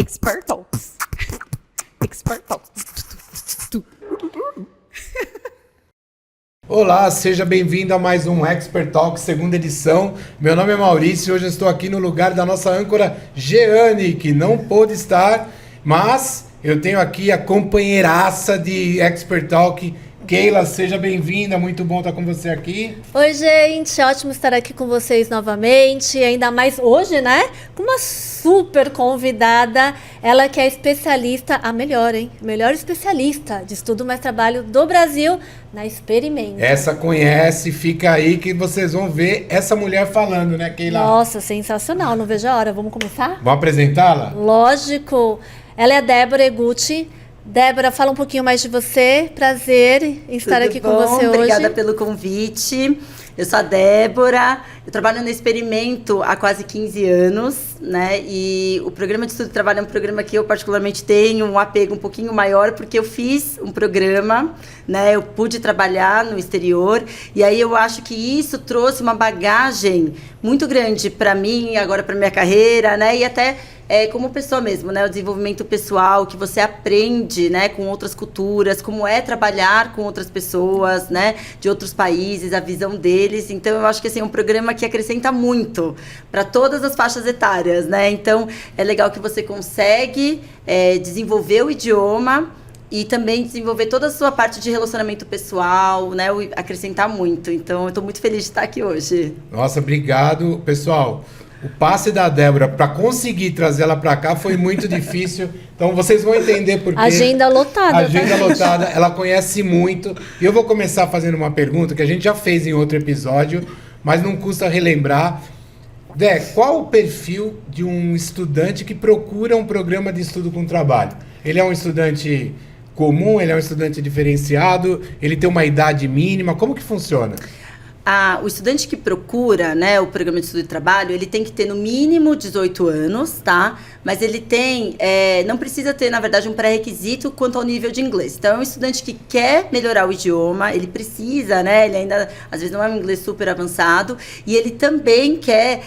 Expert Talks. Expert Talks. Olá, seja bem-vindo a mais um Expert Talk, segunda edição. Meu nome é Maurício e hoje eu estou aqui no lugar da nossa âncora Jeane, que não pôde estar, mas eu tenho aqui a companheiraça de Expert Talk, Keila. Seja bem-vinda, muito bom estar com você aqui. Oi, gente, ótimo estar aqui com vocês novamente, ainda mais hoje, né? Com uma super convidada, ela que é especialista, a melhor, hein? Melhor especialista de estudo mais trabalho do Brasil na Experimenta. Essa conhece, fica aí que vocês vão ver essa mulher falando, né, Keila? Nossa, sensacional, não vejo a hora. Vamos começar? Vamos apresentá-la? Lógico. Ela é a Débora Eguchi. Débora, fala um pouquinho mais de você. Prazer em estar aqui com você hoje. Obrigada pelo convite. Eu sou a Débora, eu trabalho no Experimento há quase 15 anos, né? E o programa de estudo e trabalho é um programa que eu particularmente tenho um apego um pouquinho maior, porque eu fiz um programa, né? Eu pude trabalhar no exterior, e aí eu acho que isso trouxe uma bagagem muito grande para mim, agora para minha carreira, né? E até como pessoa mesmo, né? O desenvolvimento pessoal, que você aprende, né? Com outras culturas, como é trabalhar com outras pessoas, né? De outros países, a visão deles. Então, eu acho que assim, é um programa que acrescenta muito para todas as faixas etárias, né? Então, é legal que você consegue desenvolver o idioma e também desenvolver toda a sua parte de relacionamento pessoal, né? Acrescentar muito. Então, eu estou muito feliz de estar aqui hoje. Nossa, obrigado, pessoal. O passe da Débora para conseguir trazer ela para cá foi muito difícil. Então vocês vão entender por quê. Agenda lotada. Agenda lotada. Ela conhece muito. E eu vou começar fazendo uma pergunta que a gente já fez em outro episódio, mas não custa relembrar. Dé, qual o perfil de um estudante que procura um programa de estudo com trabalho? Ele é um estudante comum? Ele é um estudante diferenciado? Ele tem uma idade mínima? Como que funciona? O estudante que procura, né, o programa de estudo e trabalho, ele tem que ter no mínimo 18 anos, tá? Mas ele tem, não precisa ter, na verdade, um pré-requisito quanto ao nível de inglês. Então, é um estudante que quer melhorar o idioma, ele precisa, né? Ele ainda, às vezes, não é um inglês super avançado. E ele também quer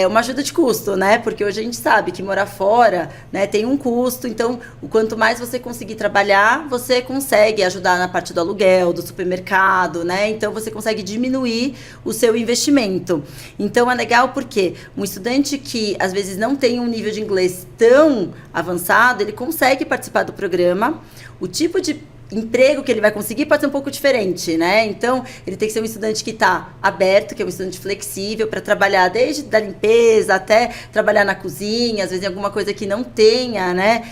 uma ajuda de custo, né? Porque hoje a gente sabe que morar fora, né, tem um custo. Então, o quanto mais você conseguir trabalhar, você consegue ajudar na parte do aluguel, do supermercado, né? Então, você consegue diminuir o seu investimento. Então é legal porque um estudante que às vezes não tem um nível de inglês tão avançado, ele consegue participar do programa. O tipo de emprego que ele vai conseguir pode ser um pouco diferente, né? Então, ele tem que ser um estudante que está aberto, que é um estudante flexível para trabalhar desde da limpeza até trabalhar na cozinha, às vezes em alguma coisa que não tenha, né,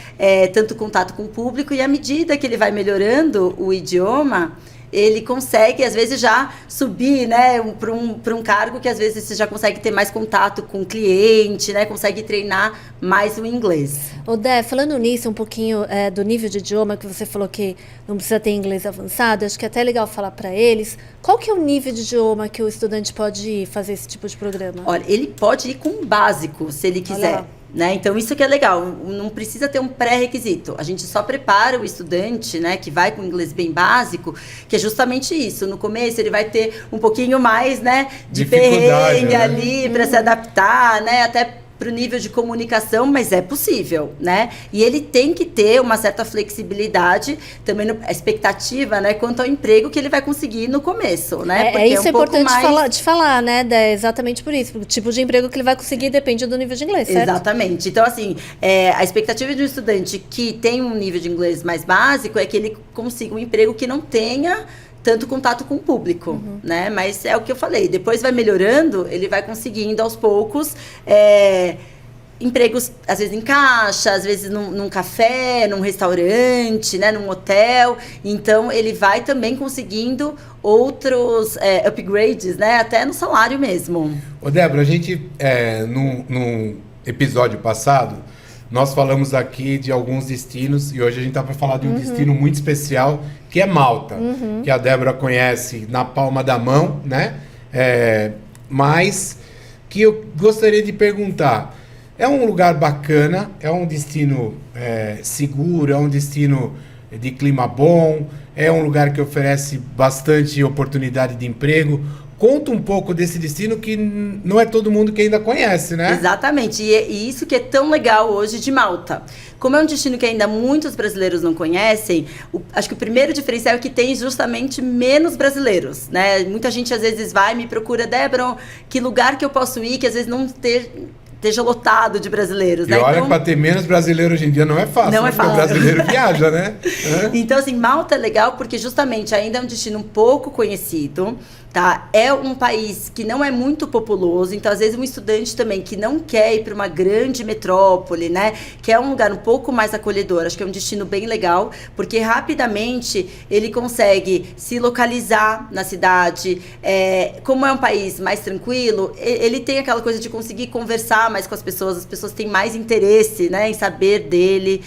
tanto contato com o público. E à medida que ele vai melhorando o idioma, ele consegue, às vezes, já subir, né, para um cargo que, às vezes, você já consegue ter mais contato com o cliente, né, consegue treinar mais o inglês. Ô, Dé, falando nisso, um pouquinho do nível de idioma, que você falou que não precisa ter inglês avançado, acho que é até legal falar para eles, qual que é o nível de idioma que o estudante pode ir fazer esse tipo de programa? Olha, ele pode ir com o básico, se ele quiser. Né? Então, isso que é legal, não precisa ter um pré-requisito. A gente só prepara o estudante, né, que vai com inglês bem básico, que é justamente isso. No começo, ele vai ter um pouquinho mais, né, de perrengue, né, ali para se adaptar, né, até para o nível de comunicação, mas é possível, né? E ele tem que ter uma certa flexibilidade, também a expectativa, né, quanto ao emprego que ele vai conseguir no começo, né? Porque isso é importante de falar, né? Exatamente por isso. O tipo de emprego que ele vai conseguir depende do nível de inglês, certo? Exatamente. Então, assim, a expectativa de um estudante que tem um nível de inglês mais básico é que ele consiga um emprego que não tenha tanto contato com o público, né? Mas é o que eu falei, depois vai melhorando, ele vai conseguindo aos poucos empregos, às vezes em caixa, às vezes num café, num restaurante, né? Num hotel. Então, ele vai também conseguindo outros upgrades, né? Até no salário mesmo. Ô, Débora, a gente, no episódio passado, nós falamos aqui de alguns destinos e hoje a gente está para falar de um destino muito especial, que é Malta, que a Débora conhece na palma da mão, né? Mas que eu gostaria de perguntar, é um lugar bacana, é um destino seguro, é um destino de clima bom, é um lugar que oferece bastante oportunidade de emprego. conta um pouco desse destino que não é todo mundo que ainda conhece, né? Exatamente, e isso que é tão legal hoje de Malta. Como é um destino que ainda muitos brasileiros não conhecem, acho que o primeiro diferencial é que tem justamente menos brasileiros, né? Muita gente às vezes vai e me procura, Débora, que lugar que eu posso ir, que às vezes não esteja lotado de brasileiros, E né? olha, então, para ter menos brasileiro hoje em dia não é fácil, não né? é fácil. Porque o brasileiro viaja, né? Então, assim, Malta é legal porque justamente ainda é um destino um pouco conhecido, tá? É um país que não é muito populoso, então às vezes um estudante também que não quer ir para uma grande metrópole, né? Que é um lugar um pouco mais acolhedor, acho que é um destino bem legal, porque rapidamente ele consegue se localizar na cidade. Como é um país mais tranquilo, ele tem aquela coisa de conseguir conversar mais com as pessoas têm mais interesse, né, em saber dele.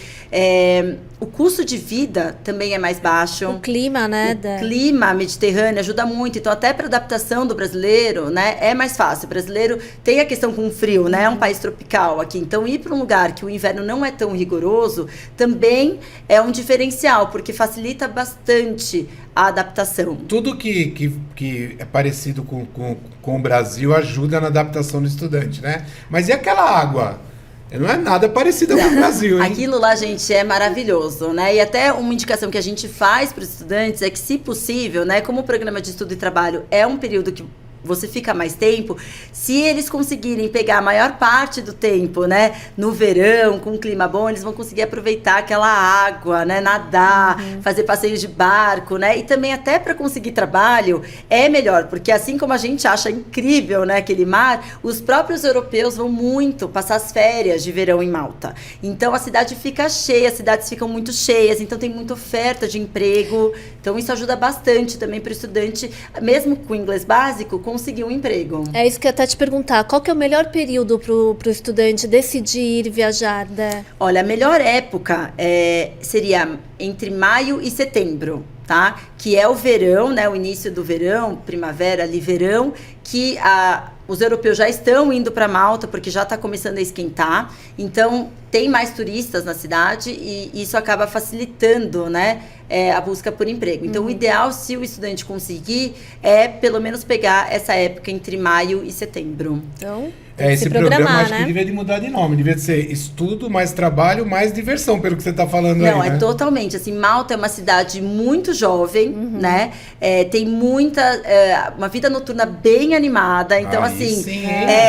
O custo de vida também é mais baixo. O clima, né? O clima mediterrâneo ajuda muito. Então, até para adaptação do brasileiro, né, é mais fácil. O brasileiro tem a questão com o frio, né? É um país tropical aqui. Então, ir para um lugar que o inverno não é tão rigoroso também é um diferencial, porque facilita bastante a adaptação. Tudo que é parecido com o Brasil ajuda na adaptação do estudante, né? Mas e aquela água? Não é nada parecido com o Brasil, hein? Aquilo lá, gente, é maravilhoso, né? E até uma indicação que a gente faz para os estudantes é que, se possível, né? Como o programa de estudo e trabalho é um período que você fica mais tempo, se eles conseguirem pegar a maior parte do tempo, né, no verão, com um clima bom, eles vão conseguir aproveitar aquela água, né, nadar, fazer passeios de barco, né, e também até para conseguir trabalho é melhor, porque assim como a gente acha incrível, né, aquele mar, os próprios europeus vão muito passar as férias de verão em Malta. Então a cidade fica cheia, as cidades ficam muito cheias, então tem muita oferta de emprego, então isso ajuda bastante também para o estudante, mesmo com inglês básico, conseguir um emprego. É isso que eu ia até te perguntar. Qual que é o melhor período pro estudante decidir viajar, né? Olha, a melhor época seria entre maio e setembro, tá? Que é o verão, né? O início do verão, primavera, ali verão, que os europeus já estão indo para Malta porque já está começando a esquentar. Então, tem mais turistas na cidade e isso acaba facilitando, né, a busca por emprego. Então, o ideal, se o estudante conseguir, é pelo menos pegar essa época entre maio e setembro. Então, Esse programa acho que devia de mudar de nome. Devia ser estudo, mais trabalho, mais diversão, pelo que você está falando aí, Não, né? Totalmente. Assim, Malta é uma cidade muito jovem, né? Tem uma vida noturna bem animada. Então, Aí assim, sim,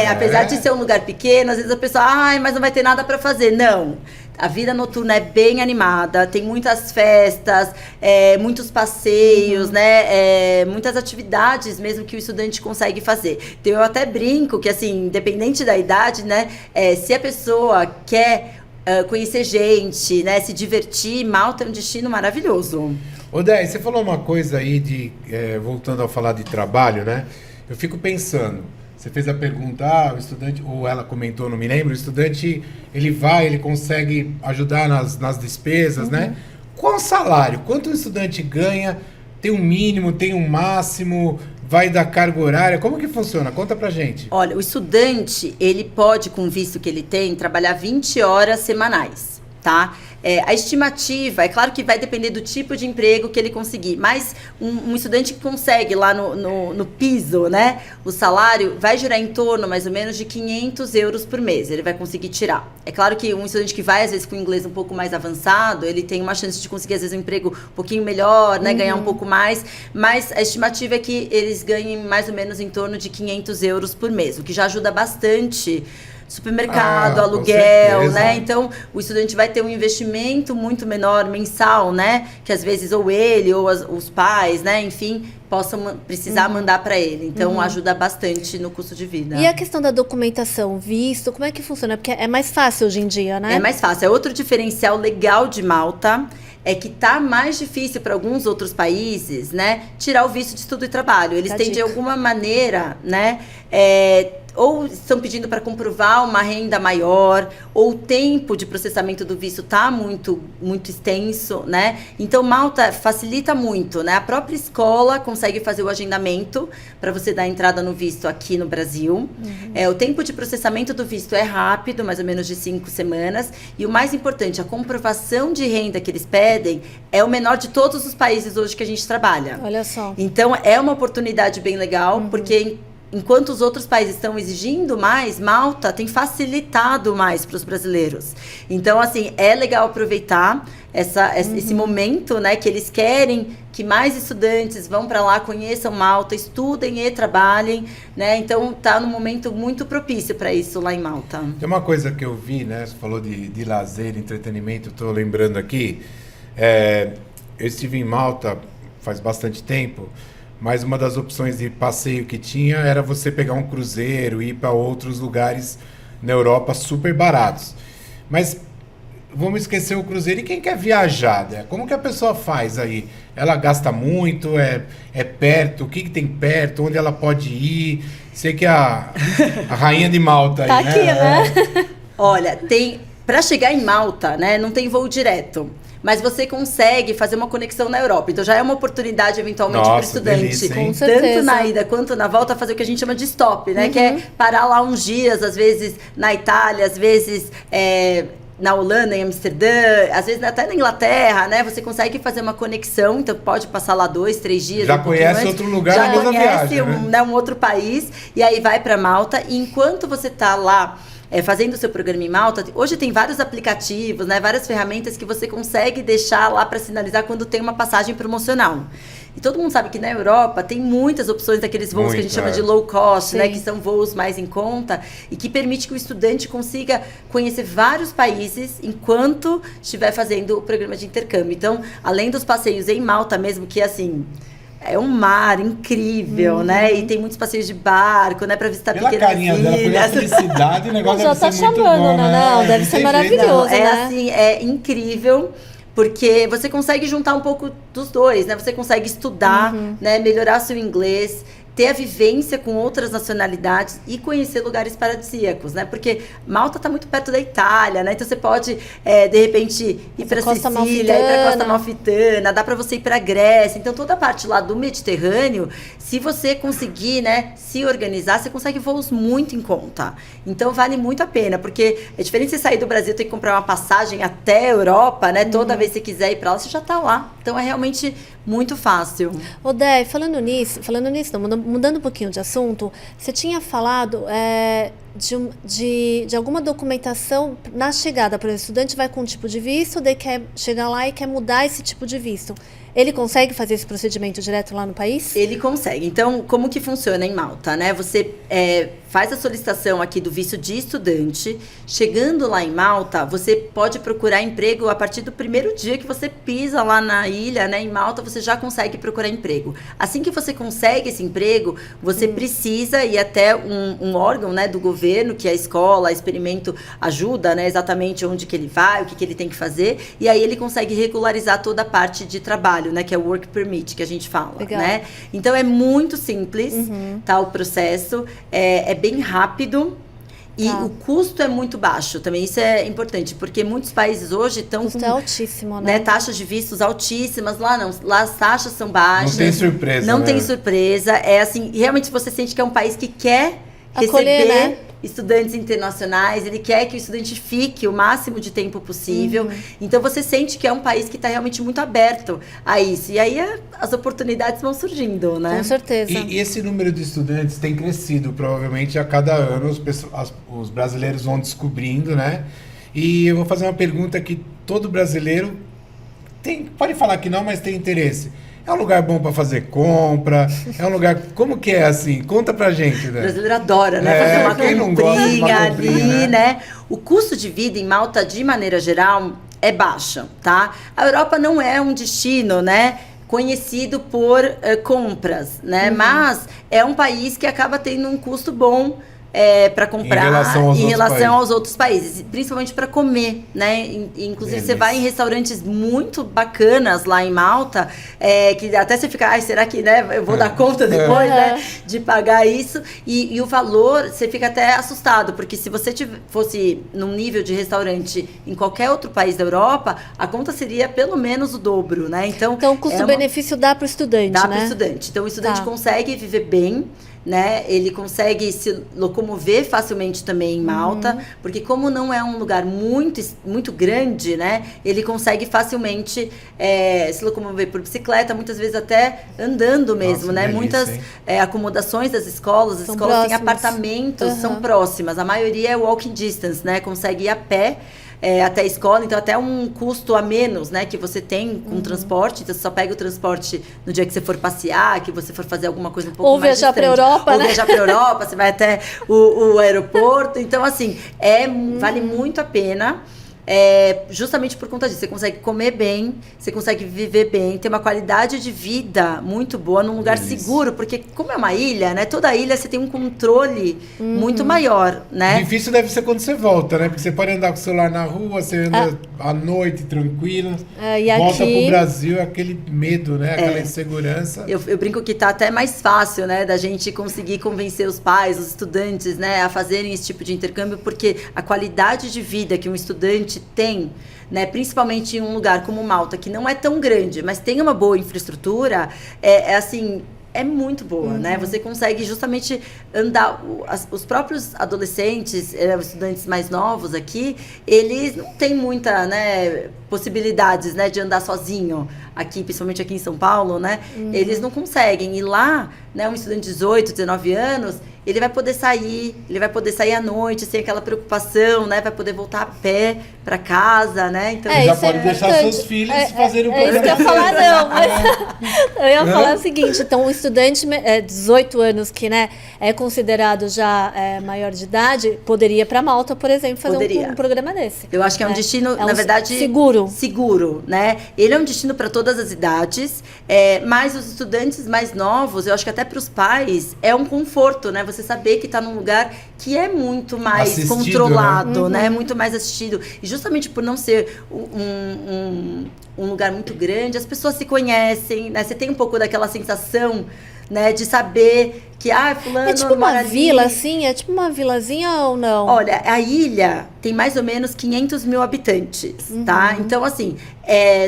apesar de ser um lugar pequeno, às vezes a pessoa, mas não vai ter nada para fazer. Não. A vida noturna é bem animada, tem muitas festas, muitos passeios, né? Muitas atividades mesmo que o estudante consegue fazer. Então, eu até brinco que, assim, independente da idade, né? Se a pessoa quer conhecer gente, né? Se divertir, Malta é um destino maravilhoso. Ô, Dé, você falou uma coisa aí voltando a falar de trabalho, né? Eu fico pensando, você fez a pergunta, o estudante, ou ela comentou, não me lembro, o estudante, ele consegue ajudar nas despesas, né? Qual o salário? Quanto um estudante ganha? Tem um mínimo, tem um máximo? Vai da carga horária? Como que funciona? Conta pra gente. Olha, o estudante, ele pode, com o visto que ele tem, trabalhar 20 horas semanais, tá? A estimativa, é claro que vai depender do tipo de emprego que ele conseguir, mas um estudante que consegue lá no piso, né, o salário vai girar em torno, mais ou menos, de 500 euros por mês, ele vai conseguir tirar. É claro que um estudante que vai, às vezes, com inglês um pouco mais avançado, ele tem uma chance de conseguir, às vezes, um emprego um pouquinho melhor, né, ganhar um pouco mais, mas a estimativa é que eles ganhem mais ou menos em torno de 500 euros por mês, o que já ajuda bastante. Supermercado, aluguel, né? Então, o estudante vai ter um investimento muito menor mensal, né? Que às vezes ou ele ou os pais, né? Enfim, possam precisar mandar para ele. Então, ajuda bastante no custo de vida. E a questão da documentação, visto, como é que funciona? Porque é mais fácil hoje em dia, né? É mais fácil. É outro diferencial legal de Malta. É que tá mais difícil para alguns outros países, né? Tirar o visto de estudo e trabalho. Eles têm, de alguma maneira, né? ou estão pedindo para comprovar uma renda maior, ou o tempo de processamento do visto está muito extenso, né? Então, Malta facilita muito, né? A própria escola consegue fazer o agendamento para você dar entrada no visto aqui no Brasil. O tempo de processamento do visto é rápido, mais ou menos de 5 semanas. E o mais importante, a comprovação de renda que eles pedem é o menor de todos os países hoje que a gente trabalha. Olha só. Então, é uma oportunidade bem legal, porque enquanto os outros países estão exigindo mais, Malta tem facilitado mais para os brasileiros. Então, assim, é legal aproveitar esse momento, né, que eles querem que mais estudantes vão para lá, conheçam Malta, estudem e trabalhem, né? Então, tá num momento muito propício para isso lá em Malta. Tem uma coisa que eu vi, né? Você falou de lazer, entretenimento, estou lembrando aqui. Eu estive em Malta faz bastante tempo, mas uma das opções de passeio que tinha era você pegar um cruzeiro e ir para outros lugares na Europa super baratos. Mas vamos esquecer o cruzeiro. E quem quer viajar, né? Como que a pessoa faz aí? Ela gasta muito? É perto? O que tem perto? Onde ela pode ir? Sei que a rainha de Malta aí, Tá né? aqui, né? Olha, para chegar em Malta, né, não tem voo direto. Mas você consegue fazer uma conexão na Europa. Então já é uma oportunidade, eventualmente, para o estudante. Delícia, hein? Com certeza. Tanto na ida quanto na volta, fazer o que a gente chama de stop, né? Que é parar lá uns dias, às vezes na Itália, às vezes na Holanda, em Amsterdã, às vezes até na Inglaterra, né? Você consegue fazer uma conexão, então pode passar lá 2, 3 dias. Já conhece outro lugar já na mesma conhece viagem, né? um outro país, e aí vai para Malta. E enquanto você está lá fazendo o seu programa em Malta, hoje tem vários aplicativos, né, várias ferramentas que você consegue deixar lá para sinalizar quando tem uma passagem promocional. E todo mundo sabe que na Europa tem muitas opções daqueles voos que a gente chama de low cost, né, que são voos mais em conta e que permite que o estudante consiga conhecer vários países enquanto estiver fazendo o programa de intercâmbio. Então, além dos passeios em Malta mesmo, que assim, é um mar incrível, né? E tem muitos passeios de barco, né? Pra visitar Pela pequenas carinha dela, pela felicidade, o negócio Já deve tá ser muito chamando, bom, né? Não, deve ser tem maravilhoso. Não, né? assim, é incrível. Porque você consegue juntar um pouco dos dois, né? Você consegue estudar, né? Melhorar seu inglês, ter a vivência com outras nacionalidades e conhecer lugares paradisíacos, né? Porque Malta está muito perto da Itália, né? Então você pode, de repente, ir para Sicília, ir para Costa Amalfitana, dá para você ir para Grécia. Então toda a parte lá do Mediterrâneo, se você conseguir, né, se organizar, você consegue voos muito em conta. Então vale muito a pena, porque é diferente você sair do Brasil, ter que comprar uma passagem até a Europa, né? Toda vez que você quiser ir para lá, você já está lá. Então é realmente muito fácil. Dé, falando nisso, não, mudando um pouquinho de assunto, você tinha falado de alguma documentação na chegada, por exemplo, o estudante vai com um tipo de visto, daí quer chegar lá e quer mudar esse tipo de visto. Ele consegue fazer esse procedimento direto lá no país? Ele consegue. Então, como que funciona em Malta, né? Você faz a solicitação aqui do visto de estudante. Chegando lá em Malta, você pode procurar emprego a partir do primeiro dia que você pisa lá na ilha, né? Em Malta, você já consegue procurar emprego. Assim que você consegue esse emprego, você precisa ir até um órgão, né, do governo, que é a escola, a Experimento ajuda, né? Exatamente onde que ele vai, o que ele tem que fazer. E aí ele consegue regularizar toda a parte de trabalho, né, que é o work permit, que a gente fala. Legal. Né? Então é muito simples, tá, o processo, é bem rápido e o custo é muito baixo também. Isso é importante, porque muitos países hoje estão com... O custo é altíssimo, né? Taxas de vistos altíssimas. Lá não, lá as taxas são baixas. Não tem surpresa, Não né? tem surpresa. É assim, realmente você sente que é um país que quer Acolher, receber, né, estudantes internacionais, ele quer que o estudante fique o máximo de tempo possível. Então você sente que é um país que está realmente muito aberto a isso. E aí as oportunidades vão surgindo, né? Com certeza. E esse número de estudantes tem crescido, provavelmente a cada ano os brasileiros vão descobrindo, né? E eu vou fazer uma pergunta que todo brasileiro pode falar que não, mas tem interesse. É um lugar bom para fazer compra? É um lugar... Como que é assim? Conta pra gente, né? O brasileiro adora, né? Fazer uma quem não gosta de uma comprinha comprinha, ali, né? O custo de vida em Malta, de maneira geral, é baixo, tá? A Europa não é um destino, né, conhecido por compras, né? Mas é um país que acaba tendo um custo bom para comprar em relação aos outros países, principalmente para comer, né? Inclusive, você vai em restaurantes muito bacanas lá em Malta, que até você fica, será que, né, eu vou dar conta depois, né, de pagar isso? E o valor, você fica até assustado, porque se você fosse num nível de restaurante em qualquer outro país da Europa, a conta seria pelo menos o dobro, né? Então o custo-benefício dá para o estudante, né? Dá para o estudante. Então, o estudante consegue viver bem, né? Ele consegue se locomover facilmente também em Malta, porque como não é um lugar muito, muito grande, né? Ele consegue facilmente se locomover por bicicleta, muitas vezes até andando mesmo, né? Delícia, muitas acomodações das escolas, as escolas têm apartamentos, são próximas. A maioria é walking distance, né? Consegue ir a pé. Até a escola, então até um custo a menos, né, que você tem com transporte, então você só pega o transporte no dia que você for passear, que você for fazer alguma coisa um pouco mais distante. Ou viajar para a Europa, você vai até o aeroporto, então assim, vale muito a pena. Justamente por conta disso, você consegue comer bem, você consegue viver bem, ter uma qualidade de vida muito boa num lugar seguro, porque como é uma ilha, né? Toda ilha você tem um controle muito maior, né? Difícil deve ser quando você volta, né? Porque você pode andar com o celular na rua, você anda à noite tranquila, volta pro Brasil, aquele medo, né? Aquela insegurança. Eu brinco que tá até mais fácil, né? Da gente conseguir convencer os pais, os estudantes, né? A fazerem esse tipo de intercâmbio, porque a qualidade de vida que um estudante tem, né, principalmente em um lugar como Malta, que não é tão grande, mas tem uma boa infraestrutura, assim, é muito boa, né? Você consegue justamente andar, os próprios adolescentes, os estudantes mais novos aqui, eles não têm muita, né, possibilidades, né, de andar sozinho aqui, principalmente aqui em São Paulo, né? Eles não conseguem. E lá, né, um estudante de 18, 19 anos, ele vai poder sair à noite sem aquela preocupação, né? Vai poder voltar a pé para casa, né? Então já pode deixar seus filhos fazerem o programa. Isso que eu ia falar, não. Mas eu ia falar o seguinte, então o estudante 18 anos que, né, é considerado já maior de idade, poderia ir para Malta, por exemplo, fazer um programa desse. Eu acho que é um destino, na verdade, seguro, né? Ele é um destino para todas as idades, mas os estudantes mais novos, eu acho que até para os pais, é um conforto, né? Você saber que está num lugar que é muito mais assistido, controlado, né? Muito mais assistido. E justamente por não ser um lugar muito grande, as pessoas se conhecem, né? Você tem um pouco daquela sensação, né, de saber que, fulano... É tipo uma vila, assim? É tipo uma vilazinha ou não? Olha, a ilha tem mais ou menos 500 mil habitantes, tá? Então, assim,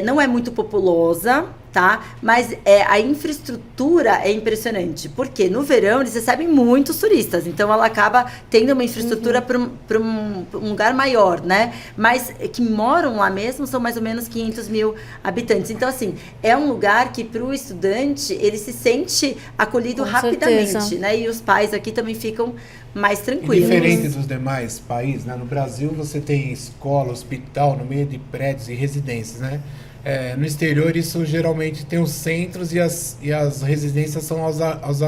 não é muito populosa, tá? Mas a infraestrutura é impressionante. Porque no verão eles recebem muitos turistas. Então ela acaba tendo uma infraestrutura para um lugar maior, né? Mas que moram lá mesmo são mais ou menos 500 mil habitantes. Então, assim, é um lugar que para o estudante ele se sente acolhido rapidamente, né? E os pais aqui também ficam mais tranquilos. E diferente dos demais países, né? No Brasil você tem escola, hospital no meio de prédios e residências, né? No exterior, isso geralmente tem os centros e as residências são aos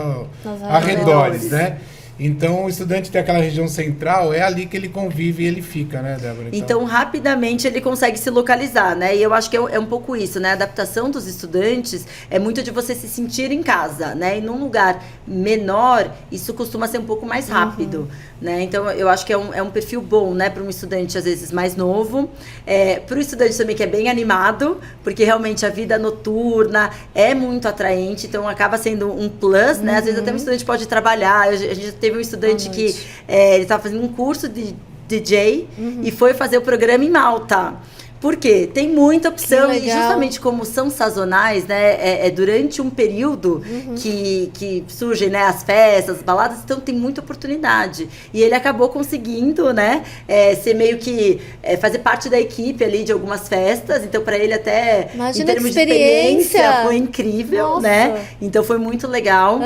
arredores, né? Então, o estudante tem aquela região central, é ali que ele convive e ele fica, né, Débora? Então, rapidamente ele consegue se localizar, né? E eu acho que é um pouco isso, né? A adaptação dos estudantes é muito de você se sentir em casa, né? E num lugar menor, isso costuma ser um pouco mais rápido, né? Então, eu acho que é um perfil bom, né? Para um estudante, às vezes, mais novo. Para o estudante também que é bem animado, porque realmente a vida noturna é muito atraente, então acaba sendo um plus, né? Às vezes até um estudante pode trabalhar. A gente teve um estudante que ele estava fazendo um curso de DJ e foi fazer o programa em Malta. Por quê? Tem muita opção e justamente como são sazonais, né? Durante um período que surgem, né, as festas, as baladas, então tem muita oportunidade. E ele acabou conseguindo, né, ser meio que fazer parte da equipe ali de algumas festas. Então, para ele até imagina em termos de experiência foi incrível, né? Então foi muito legal.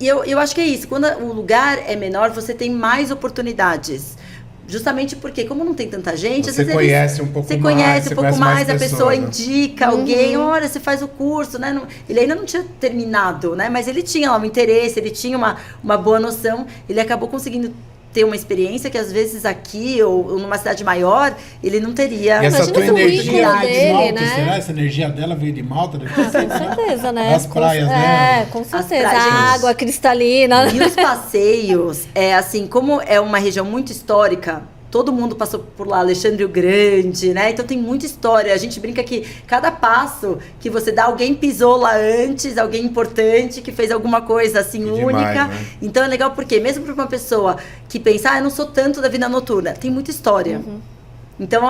E eu acho que é isso. Quando o lugar é menor, você tem mais oportunidades. Justamente porque, como não tem tanta gente, você conhece um pouco mais, a pessoa indica alguém, olha, você faz o curso, né? Ele ainda não tinha terminado, né? Mas ele tinha lá um interesse, ele tinha uma boa noção, ele acabou conseguindo ter uma experiência que às vezes aqui ou numa cidade maior ele não teria. E essa Imagina tua se o energia currículo veio de dele, Malta, né? será? Essa energia dela veio de Malta? Com certeza, né? As praias, né? Com As certeza. praias. A água cristalina. E os passeios, assim, como é uma região muito histórica, todo mundo passou por lá, Alexandre o Grande, né? Então tem muita história. A gente brinca que cada passo que você dá, alguém pisou lá antes, alguém importante que fez alguma coisa assim Que única. demais, né? Então é legal porque mesmo para uma pessoa que pensa, eu não sou tanto da vida noturna, tem muita história. Então,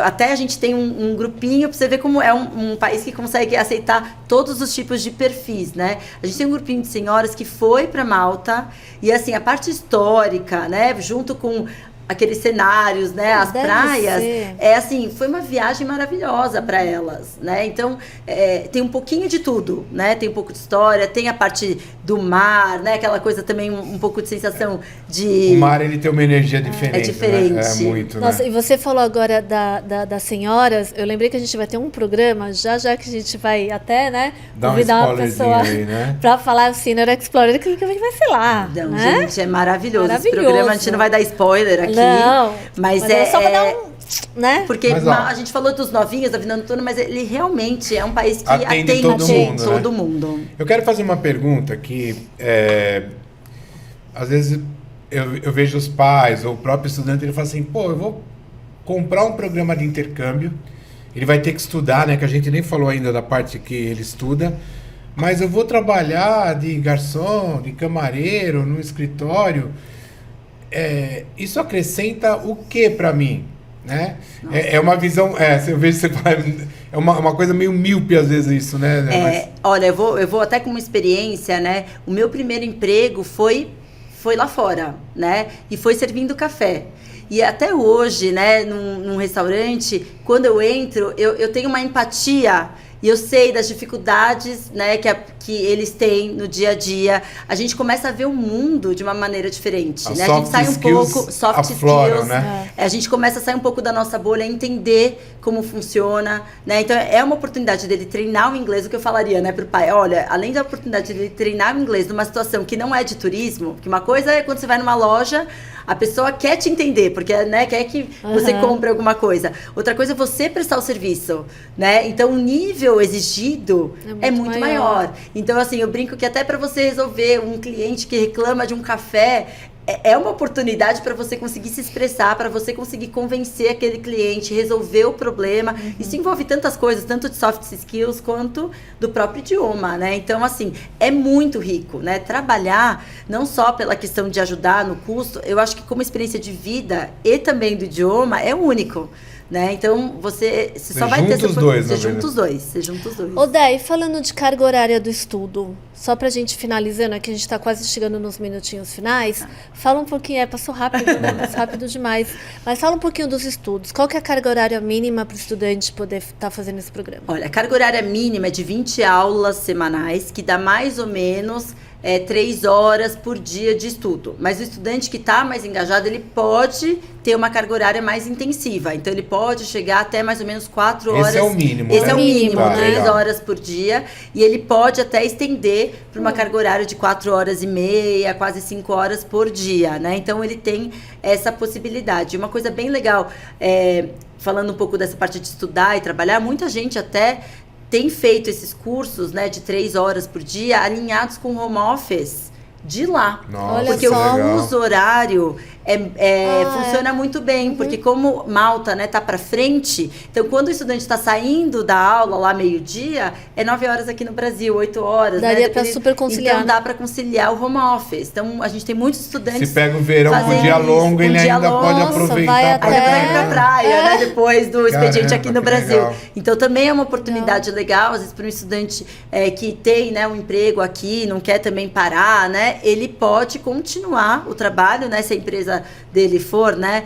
até a gente tem um grupinho para você ver como é um país que consegue aceitar todos os tipos de perfis, né? A gente tem um grupinho de senhoras que foi para Malta e, assim, a parte histórica, né? Junto com aqueles cenários, né? As Deve praias. ser. Assim, foi uma viagem maravilhosa para elas, né? Então, tem um pouquinho de tudo, né? Tem um pouco de história, tem a parte do mar, né? Aquela coisa também, um pouco de sensação de... O mar, ele tem uma energia diferente. É diferente. Né? É muito, Nossa, né? e você falou agora das senhoras. Eu lembrei que a gente vai ter um programa, já que a gente vai até, né, Dá um convidar uma spoilerzinho pessoa aí, né? pra falar Sinner Explorer, que vai ser lá. Não, né? gente, é maravilhoso. Esse Maravilhoso. programa, a gente não vai dar spoiler aqui. Não, Mas é só pra dar um, né? Porque Mas, ó, a gente falou dos novinhos da vida noturna, mas ele realmente é um país que Atende atende todo mundo, né? todo mundo. Eu quero fazer uma pergunta que, às vezes, eu vejo os pais ou o próprio estudante, ele fala assim, pô, eu vou comprar um programa de intercâmbio, ele vai ter que estudar, né, que a gente nem falou ainda da parte que ele estuda, mas eu vou trabalhar de garçom, de camareiro, no escritório, isso acrescenta o que para mim? Né? É uma visão, eu vejo você fala, é uma coisa meio míope às vezes isso, né? Mas... Olha, eu vou até com uma experiência, né? O meu primeiro emprego foi lá fora, né? E foi servindo café. E até hoje, né, num restaurante, quando eu entro, eu tenho uma empatia. E eu sei das dificuldades, né, que eles têm no dia a dia. A gente começa a ver o mundo de uma maneira diferente, né? A gente sai um pouco soft skills, né? A gente começa a sair um pouco da nossa bolha, entender como funciona, né? Então é uma oportunidade dele treinar o inglês, o que eu falaria, né, pro pai. Olha, além da oportunidade dele treinar o inglês numa situação que não é de turismo, porque uma coisa é quando você vai numa loja, a pessoa quer te entender, porque, né, quer que você compre alguma coisa. Outra coisa é você prestar o serviço, né? Então o nível exigido é muito maior. Então, assim, eu brinco que até para você resolver um cliente que reclama de um café, é uma oportunidade para você conseguir se expressar, para você conseguir convencer aquele cliente, resolver o problema. Isso envolve tantas coisas, tanto de soft skills quanto do próprio idioma, né? Então, assim, é muito rico, né? Trabalhar, não só pela questão de ajudar no custo, eu acho que como experiência de vida e também do idioma, é único. Né? Então, você só vai ter... Você junta os dois. Ô, Dé, falando de carga horária do estudo, só pra gente finalizando, aqui a gente tá quase chegando nos minutinhos finais, fala um pouquinho, passou rápido, né? Passou rápido demais, mas fala um pouquinho dos estudos. Qual que é a carga horária mínima para o estudante poder estar fazendo esse programa? Olha, a carga horária mínima é de 20 aulas semanais, que dá mais ou menos 3 horas por dia de estudo. Mas o estudante que está mais engajado, ele pode ter uma carga horária mais intensiva. Então, ele pode chegar até mais ou menos 4 horas. Esse é o mínimo. Esse é o mínimo, tá, 3 legal. horas por dia. E ele pode até estender para uma carga horária de 4 horas e meia, quase 5 horas por dia, né? Então, ele tem essa possibilidade. Uma coisa bem legal, falando um pouco dessa parte de estudar e trabalhar, muita gente até tem feito esses cursos, né, de 3 horas por dia, alinhados com home office de lá. Nossa, porque o legal. uso horário funciona muito bem, porque como Malta, né, tá para frente, então quando o estudante está saindo da aula lá meio-dia, é 9 horas aqui no Brasil, 8 horas. Daria né, para super conciliar. Então dá para conciliar o home office. Então a gente tem muitos estudantes. Se pega o verão com fazendo dia isso, longo, com ele dia ainda longo, pode vai aproveitar até- Até pra ir pra praia, né? Depois do expediente Caramba, aqui no que Brasil. legal. Então também é uma oportunidade legal, às vezes, para um estudante que tem, né, um emprego aqui, não quer também parar, né? Ele pode continuar o trabalho, né? Se a empresa dele for, né?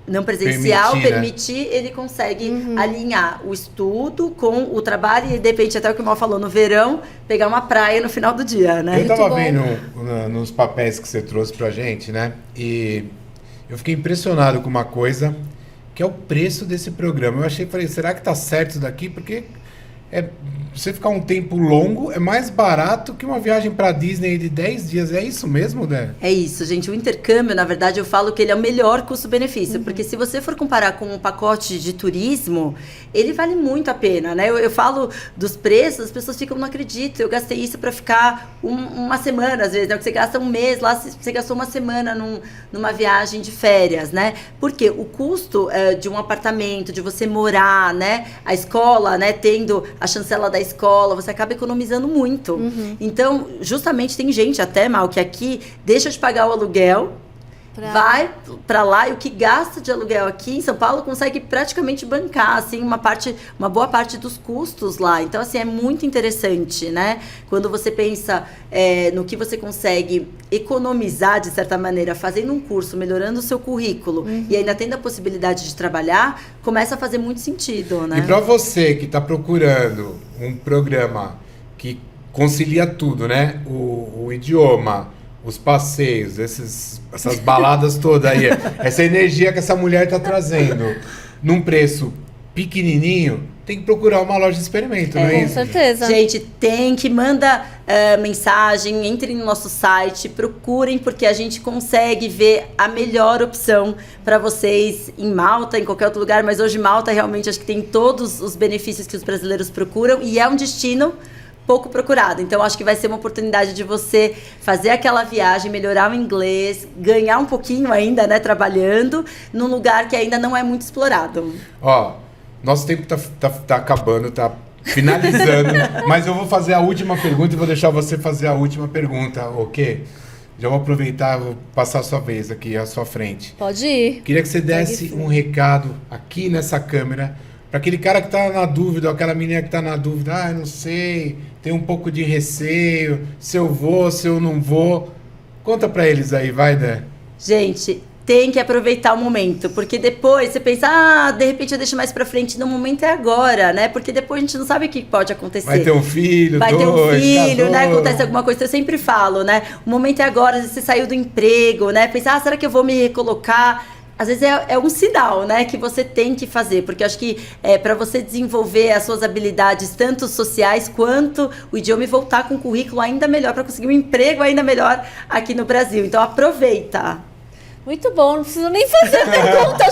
Não presencial, permitir, ele consegue alinhar o estudo com o trabalho e, de repente, até o que o Mal falou, no verão, pegar uma praia no final do dia, né? Eu tava bom. vendo nos papéis que você trouxe pra gente, né? E eu fiquei impressionado com uma coisa, que é o preço desse programa. Eu falei, será que tá certo isso daqui? Porque você ficar um tempo longo é mais barato que uma viagem para Disney de 10 dias. É isso mesmo, Dé? É isso, gente. O intercâmbio, na verdade, eu falo que ele é o melhor custo-benefício. Porque se você for comparar com um pacote de turismo, ele vale muito a pena, né? Eu falo dos preços, as pessoas ficam, não acredito, eu gastei isso para ficar uma semana, às vezes, né? Porque você gasta um mês lá, você gastou uma semana numa viagem de férias, né? Porque o custo de um apartamento, de você morar, né? A escola, né? Tendo a chancela da escola, você acaba economizando muito. Então, justamente tem gente até, Mal, que aqui deixa de pagar o aluguel, vai para lá, e o que gasta de aluguel aqui em São Paulo consegue praticamente bancar, assim, uma boa parte dos custos lá. Então, assim, é muito interessante, né? Quando você pensa no que você consegue economizar, de certa maneira, fazendo um curso, melhorando o seu currículo e ainda tendo a possibilidade de trabalhar, começa a fazer muito sentido, né? E para você que está procurando um programa que concilia tudo, né? O idioma, os passeios, essas baladas todas aí, essa energia que essa mulher está trazendo num preço pequenininho, tem que procurar uma loja de experimento, não é isso? Com certeza. Gente, manda mensagem, entre no nosso site, procurem, porque a gente consegue ver a melhor opção para vocês em Malta, em qualquer outro lugar, mas hoje Malta realmente acho que tem todos os benefícios que os brasileiros procuram e é um destino pouco procurado. Então, acho que vai ser uma oportunidade de você fazer aquela viagem, melhorar o inglês, ganhar um pouquinho ainda, né, trabalhando, num lugar que ainda não é muito explorado. Ó, nosso tempo tá acabando, tá finalizando, mas eu vou fazer a última pergunta e vou deixar você fazer a última pergunta, ok? Já vou aproveitar, vou passar a sua vez aqui, à sua frente. Pode ir. Queria que você desse um recado aqui nessa câmera para aquele cara que tá na dúvida, ou aquela menina que tá na dúvida, não sei, tem um pouco de receio, se eu vou, se eu não vou. Conta para eles aí, vai, Dé. Gente, tem que aproveitar o momento, porque depois você pensa, de repente eu deixo mais pra frente, no momento é agora, né? Porque depois a gente não sabe o que pode acontecer. Vai ter um filho, vai ter um filho, casou. né? Acontece alguma coisa, eu sempre falo, né? O momento é agora, às vezes você saiu do emprego, né? Pensa, será que eu vou me recolocar? Às vezes é um sinal, né, que você tem que fazer, porque eu acho que para você desenvolver as suas habilidades, tanto sociais quanto o idioma, e voltar com um currículo ainda melhor, para conseguir um emprego ainda melhor aqui no Brasil. Então, aproveita! Muito bom, não preciso nem fazer pergunta.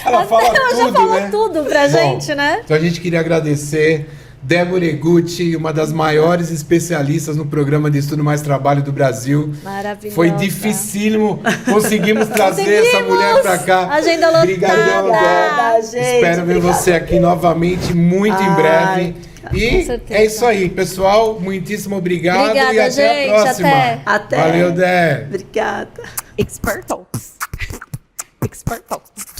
Ela fala ela tudo, já falou né? tudo pra gente, né? Então a gente queria agradecer Débora Egutti, uma das maiores especialistas no programa de Estudo Mais Trabalho do Brasil. Maravilhosa. Foi dificílimo, conseguimos trazer essa mulher pra cá. Agenda lotada. Obrigadão, Débora. gente. Espero ver você aqui novamente muito em breve. E é isso aí, pessoal. Muitíssimo obrigado. Obrigada, e até gente. a próxima. Até. Valeu, Dé. Obrigada. Expert Talks. Expert Talks.